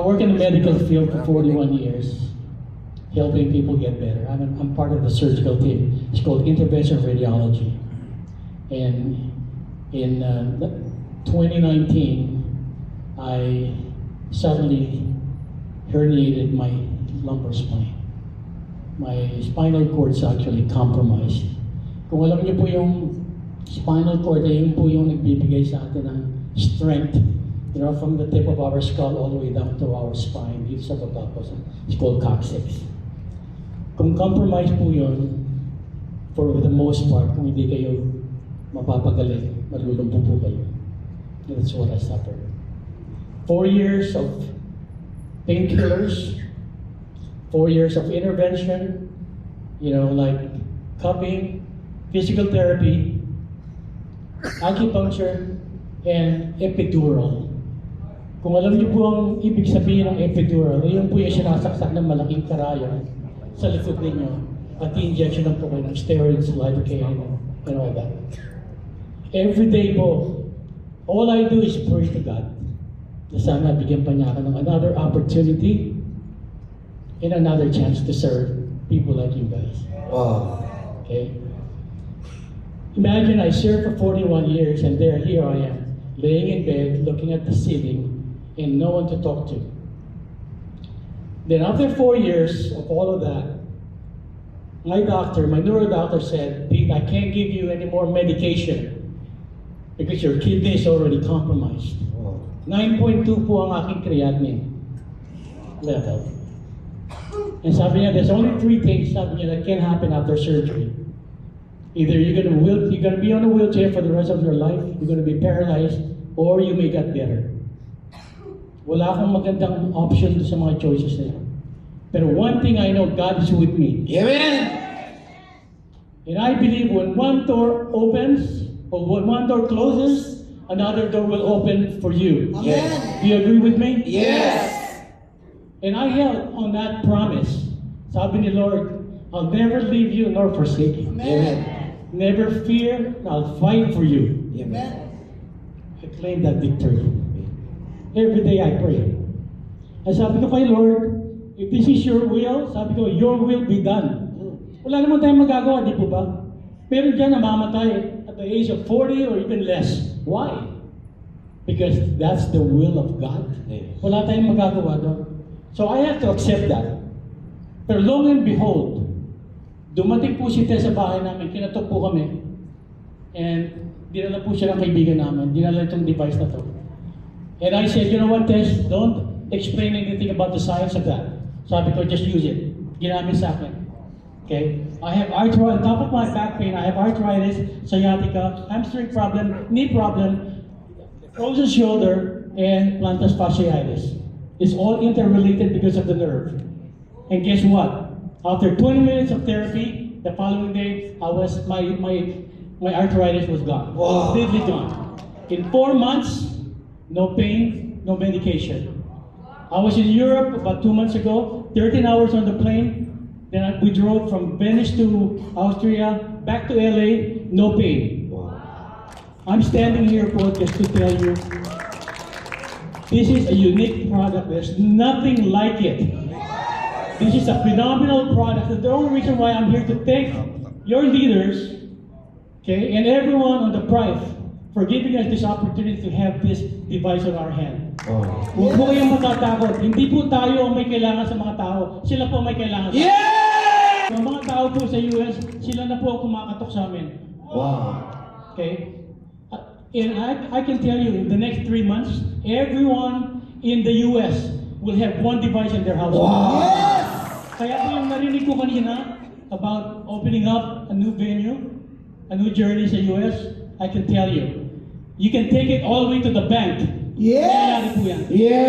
work in the medical field for 41 years, helping people get better. I'm part of the surgical team. It's called Intervention Radiology. And in 2019, I suddenly herniated my lumbar spine. My spinal cord is actually compromised. Kung alam niyo po yung spinal cord, yun po yung nagbibigay sa atin ng strength, from the tip of our skull all the way down to our spine, dito sa baba po. It's called coccyx. Kung compromised po yun, for the most part, kung hindi kayo mapapagaling, malulumpo po kayo. That's what I suffered. 4 years of painkillers, 4 years of intervention, like cupping, physical therapy, acupuncture, and epidural. Kung alam niyo po ang ibig sabihin ng epidural, yun po yung sinasaksak ng malaking karayom sa likod ninyo at i-injection po kayo ng steroids, lidocaine, and all that. Every day po, all I do is pray to God na sana bigyan pa niya ako ng another opportunity and another chance to serve people like you guys. Wow. Okay? Imagine I served for 41 years and here I am, laying in bed, looking at the ceiling, and no one to talk to. Then after 4 years of all of that, my neuro doctor said, Pete, I can't give you any more medication because your kidney is already compromised. 9.2 po ang aking creatinine level. And sabi niya, there's only 3 things, sabi niya, that can happen after surgery. Either you're gonna be on a wheelchair for the rest of your life, you're gonna be paralyzed, or you may get better. Wala akong magandang option sa mga choices na yun. Pero one thing I know, God is with me. Amen! And I believe when one door opens, or when one door closes, another door will open for you. Yes. Do you agree with me? Yes! And I held on that promise. Sabi ni Lord, I'll never leave you nor forsake you. Amen. Never fear, I'll fight for you. Amen. I claim that victory. Every day I pray. And sabi ko kay Lord, if this is your will, sabi ko, your will be done. Wala naman tayong magagawa, di po ba? Pero dyan namamatay at the age of 40 or even less. Why? Because that's the will of God. Wala tayong magagawa doon. So I have to accept that. Pero long and behold, dumating po si Tess sa bahay namin, kinatok po kami, and dinala po siya ng kaibigan namin, dinala itong device na to. And I said, you know what, Tess, don't explain anything about the science of that. Sabi ko, just use it. Ginamit sa akin. Okay? I have arthritis, on top of my back pain, I have arthritis, sciatica, hamstring problem, knee problem, frozen shoulder, and plantar fasciitis. It's all interrelated because of the nerve. And guess what? After 20 minutes of therapy, the following day, my arthritis was gone. Wow. Completely gone. In 4 months, no pain, no medication. I was in Europe about 2 months ago, 13 hours on the plane. Then we drove from Venice to Austria, back to LA, no pain. Wow. I'm standing here po just to tell you, this is a unique product. There's nothing like it. This is a phenomenal product. The only reason why I'm here to thank your leaders, okay, and everyone on the Prive for giving us this opportunity to have this device on our hand. Huwag po kayong matatakot. Hindi po tayo ang may kailangan sa mga tao. Sila po may kailangan sa Yeah! Yung mga tao po sa US, sila na po kumakatok sa amin. Wow. Okay? And I can tell you, in the next 3 months, everyone in the US will have one device in their house. Wow. Yes! Kaya po yung narinig ko kanina about opening up a new venue, a new journey sa US, I can tell you, you can take it all the way to the bank. Yes! Nangyayari po yan. Yeah!